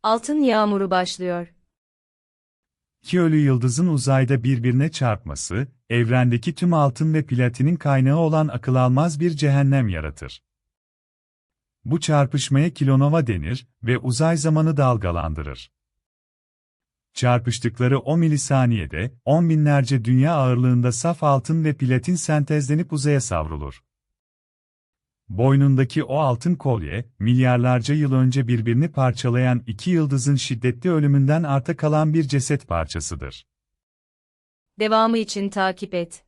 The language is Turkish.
Altın yağmuru başlıyor. İki ölü yıldızın uzayda birbirine çarpması, evrendeki tüm altın ve platinin kaynağı olan akıl almaz bir cehennem yaratır. Bu çarpışmaya kilonova denir ve uzay zamanı dalgalandırır. Çarpıştıkları o milisaniyede, on binlerce dünya ağırlığında saf altın ve platin sentezlenip uzaya savrulur. Boynundaki o altın kolye, milyarlarca yıl önce birbirini parçalayan iki yıldızın şiddetli ölümünden arta kalan bir ceset parçasıdır. Devamı için takip et.